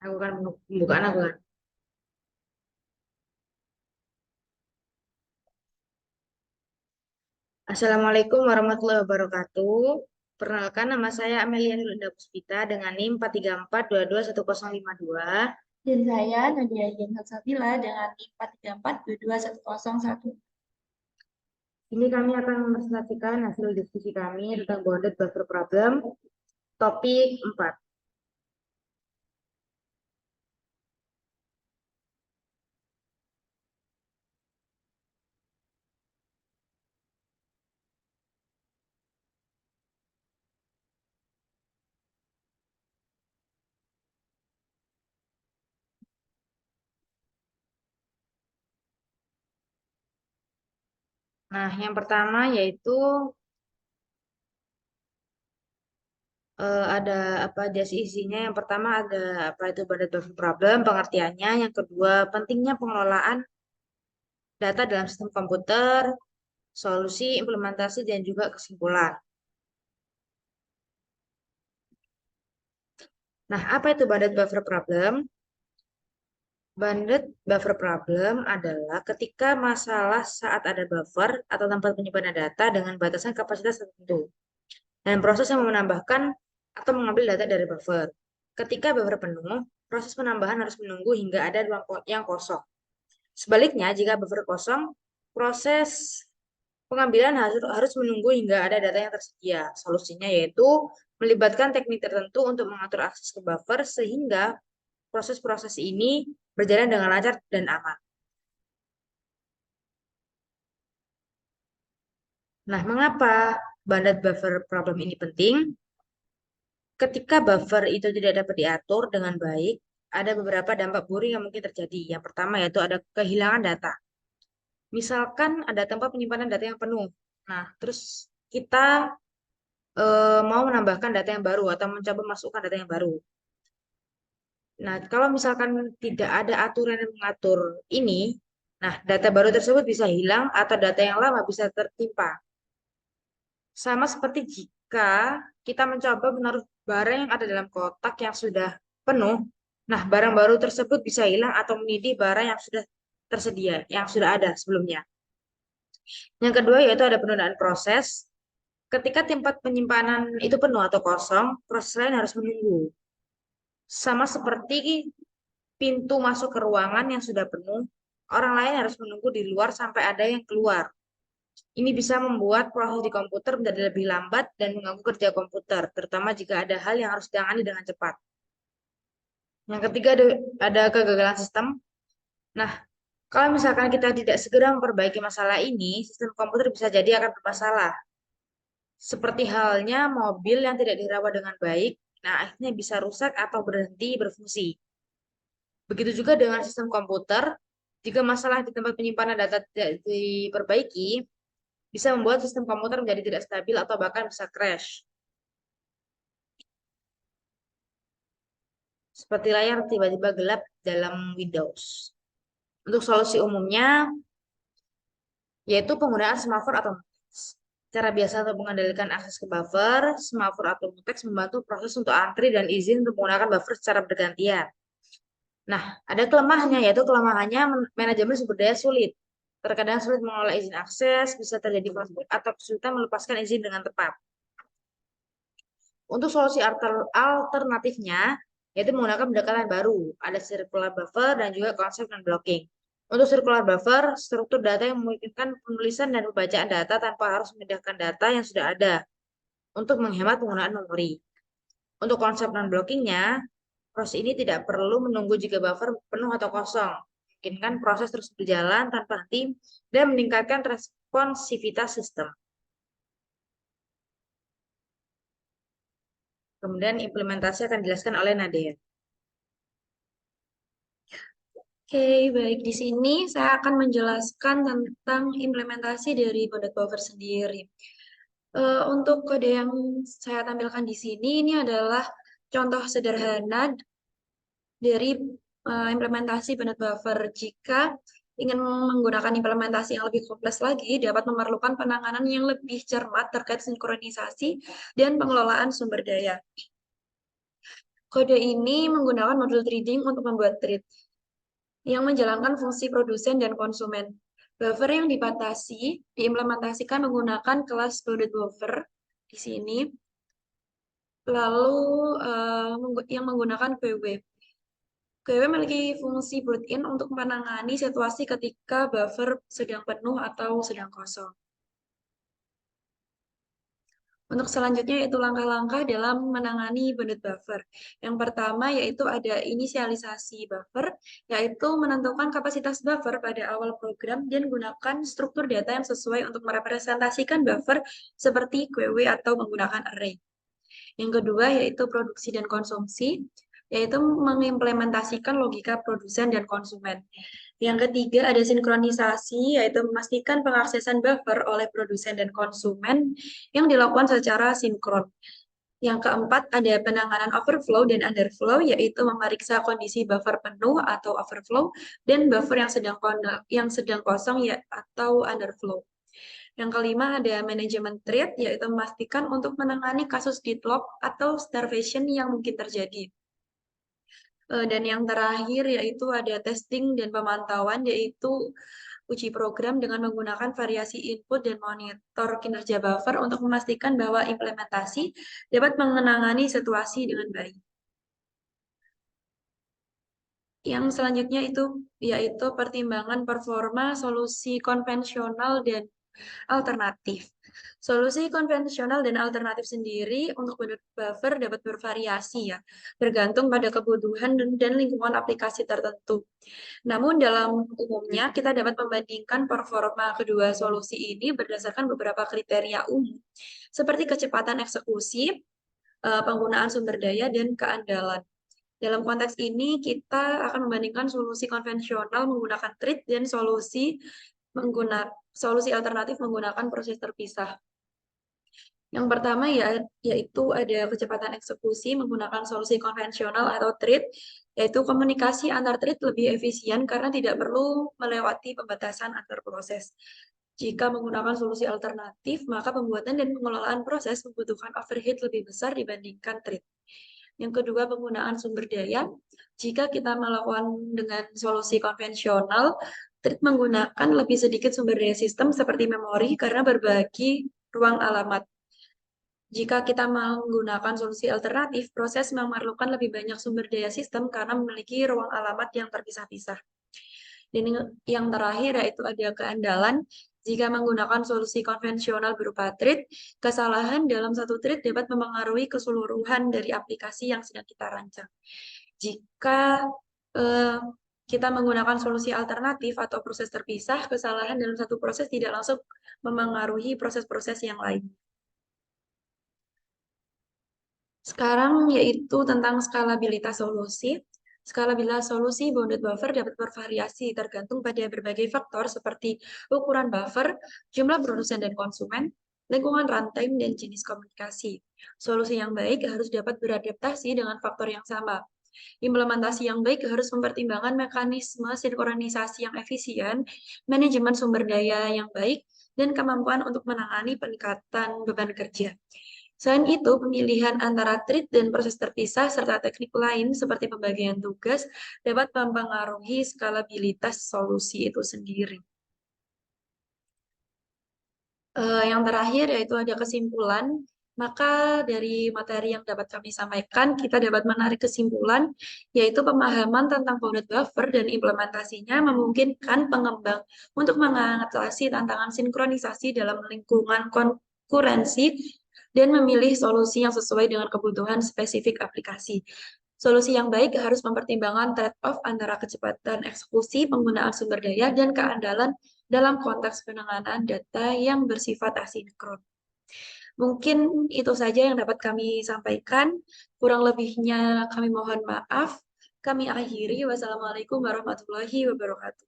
Aku kan pembukaan aku kan. Assalamualaikum warahmatullahi wabarakatuh. Perkenalkan nama saya Amelia Nurlinda Puspita dengan NIM 434221052. Dan saya Nadia Yen Sabila dengan NIM 434221001. Ini kami akan mempresentasikan hasil diskusi kami tentang bounded buffer problem, topik 4. Nah, yang pertama yaitu ada apa aja sih isinya. Yang pertama ada apa itu bounded buffer problem, pengertiannya. Yang kedua, pentingnya pengelolaan data dalam sistem komputer, solusi, implementasi, dan juga kesimpulan. Nah, apa itu bounded buffer problem? Bounded buffer problem adalah ketika masalah saat ada buffer atau tempat penyimpanan data dengan batasan kapasitas tertentu. Dan proses yang menambahkan atau mengambil data dari buffer. Ketika buffer penuh, proses penambahan harus menunggu hingga ada ruang yang kosong. Sebaliknya, jika buffer kosong, proses pengambilan harus menunggu hingga ada data yang tersedia. Solusinya yaitu melibatkan teknik tertentu untuk mengatur akses ke buffer sehingga proses-proses ini berjalan dengan lancar dan aman. Nah, mengapa bounded buffer problem ini penting? Ketika buffer itu tidak dapat diatur dengan baik, ada beberapa dampak buruk yang mungkin terjadi. Yang pertama yaitu ada kehilangan data. Misalkan ada tempat penyimpanan data yang penuh. Nah, terus kita mau menambahkan data yang baru atau mencoba masukkan data yang baru. Nah, kalau misalkan tidak ada aturan yang mengatur ini, nah data baru tersebut bisa hilang atau data yang lama bisa tertimpa. Sama seperti jika kita mencoba menaruh barang yang ada dalam kotak yang sudah penuh, nah barang baru tersebut bisa hilang atau menidih barang yang sudah tersedia, yang sudah ada sebelumnya. Yang kedua yaitu ada penundaan proses. Ketika tempat penyimpanan itu penuh atau kosong, proses lain harus menunggu. Sama seperti pintu masuk ke ruangan yang sudah penuh, orang lain harus menunggu di luar sampai ada yang keluar. Ini bisa membuat proses di komputer menjadi lebih lambat dan mengganggu kerja komputer, terutama jika ada hal yang harus ditangani dengan cepat. Yang ketiga ada kegagalan sistem. Nah, kalau misalkan kita tidak segera memperbaiki masalah ini, sistem komputer bisa jadi akan bermasalah. Seperti halnya mobil yang tidak dirawat dengan baik, nah akhirnya bisa rusak atau berhenti berfungsi. Begitu juga dengan sistem komputer, jika masalah di tempat penyimpanan data tidak diperbaiki, bisa membuat sistem komputer menjadi tidak stabil atau bahkan bisa crash. Seperti layar tiba-tiba gelap dalam Windows. Untuk solusi umumnya, yaitu penggunaan semafor atau mutex. Cara biasa untuk mengendalikan akses ke buffer, semafor atau mutex membantu proses untuk antri dan izin untuk menggunakan buffer secara bergantian. Nah, ada kelemahannya, yaitu kelemahannya manajemen sumber daya sulit. Terkadang sulit mengelola izin akses, bisa terjadi konflik atau kesulitan melepaskan izin dengan tepat. Untuk solusi alternatifnya, yaitu menggunakan pendekatan baru. Ada circular buffer dan juga konsep non-blocking. Untuk circular buffer, struktur data yang memungkinkan penulisan dan pembacaan data tanpa harus memindahkan data yang sudah ada untuk menghemat penggunaan memori. Untuk konsep non-blockingnya, proses ini tidak perlu menunggu jika buffer penuh atau kosong. Memungkinkan proses terus berjalan tanpa henti dan meningkatkan responsivitas sistem. Kemudian implementasi akan dijelaskan oleh Nadia. Oke, baik. Di sini saya akan menjelaskan tentang implementasi dari bounded buffer sendiri. Untuk kode yang saya tampilkan di sini, ini adalah contoh sederhana dari implementasi bounded buffer. Jika ingin menggunakan implementasi yang lebih kompleks lagi, dapat memerlukan penanganan yang lebih cermat terkait sinkronisasi dan pengelolaan sumber daya. Kode ini menggunakan modul threading untuk membuat thread yang menjalankan fungsi produsen dan konsumen. Buffer yang dibatasi diimplementasikan menggunakan kelas loaded buffer di sini, lalu yang menggunakan QW. QW memiliki fungsi built-in untuk menangani situasi ketika buffer sedang penuh atau sedang kosong. Untuk selanjutnya yaitu langkah-langkah dalam menangani bonded buffer. Yang pertama yaitu ada inisialisasi buffer, yaitu menentukan kapasitas buffer pada awal program dan gunakan struktur data yang sesuai untuk merepresentasikan buffer seperti QW atau menggunakan array. Yang kedua yaitu produksi dan konsumsi, yaitu mengimplementasikan logika produsen dan konsumen. Yang ketiga ada sinkronisasi, yaitu memastikan pengaksesan buffer oleh produsen dan konsumen yang dilakukan secara sinkron. Yang keempat ada penanganan overflow dan underflow, yaitu memeriksa kondisi buffer penuh atau overflow dan buffer yang sedang kosong ya atau underflow. Yang kelima ada manajemen threat, yaitu memastikan untuk menangani kasus deadlock atau starvation yang mungkin terjadi. Dan yang terakhir yaitu ada testing dan pemantauan, yaitu uji program dengan menggunakan variasi input dan monitor kinerja buffer untuk memastikan bahwa implementasi dapat menangani situasi dengan baik. Yang selanjutnya itu yaitu pertimbangan performa solusi konvensional dan alternatif. Solusi konvensional dan alternatif sendiri untuk buffer dapat bervariasi ya, tergantung pada kebutuhan dan lingkungan aplikasi tertentu. Namun dalam umumnya kita dapat membandingkan performa kedua solusi ini berdasarkan beberapa kriteria umum, seperti kecepatan eksekusi, penggunaan sumber daya, dan keandalan. Dalam konteks ini, kita akan membandingkan solusi konvensional menggunakan thread dan solusi alternatif menggunakan proses terpisah. Yang pertama yaitu ada kecepatan eksekusi menggunakan solusi konvensional atau thread, yaitu komunikasi antar thread lebih efisien karena tidak perlu melewati pembatasan antar proses. Jika menggunakan solusi alternatif, maka pembuatan dan pengelolaan proses membutuhkan overhead lebih besar dibandingkan thread. Yang kedua, penggunaan sumber daya. Jika kita melakukan dengan solusi konvensional, thread menggunakan lebih sedikit sumber daya sistem seperti memori karena berbagi ruang alamat. Jika kita menggunakan solusi alternatif, proses memerlukan lebih banyak sumber daya sistem karena memiliki ruang alamat yang terpisah-pisah. Dan yang terakhir yaitu ada keandalan. Jika menggunakan solusi konvensional berupa thread, kesalahan dalam satu thread dapat mempengaruhi keseluruhan dari aplikasi yang sedang kita rancang. Jika kita menggunakan solusi alternatif atau proses terpisah, kesalahan dalam satu proses tidak langsung mempengaruhi proses-proses yang lain. Sekarang yaitu tentang skalabilitas solusi. Skalabilitas solusi bounded buffer dapat bervariasi tergantung pada berbagai faktor seperti ukuran buffer, jumlah produsen dan konsumen, lingkungan runtime, dan jenis komunikasi. Solusi yang baik harus dapat beradaptasi dengan faktor yang sama. Implementasi yang baik harus mempertimbangkan mekanisme sinkronisasi yang efisien, manajemen sumber daya yang baik, dan kemampuan untuk menangani peningkatan beban kerja. Selain itu, pemilihan antara thread dan proses terpisah serta teknik lain seperti pembagian tugas dapat mempengaruhi skalabilitas solusi itu sendiri. Yang terakhir yaitu ada kesimpulan. Maka dari materi yang dapat kami sampaikan, kita dapat menarik kesimpulan, yaitu pemahaman tentang bounded buffer dan implementasinya memungkinkan pengembang untuk mengatasi tantangan sinkronisasi dalam lingkungan konkurensi dan memilih solusi yang sesuai dengan kebutuhan spesifik aplikasi. Solusi yang baik harus mempertimbangkan trade-off antara kecepatan eksekusi, penggunaan sumber daya, dan keandalan dalam konteks penanganan data yang bersifat asinkron. Mungkin itu saja yang dapat kami sampaikan. Kurang lebihnya kami mohon maaf. Kami akhiri. Wassalamualaikum warahmatullahi wabarakatuh.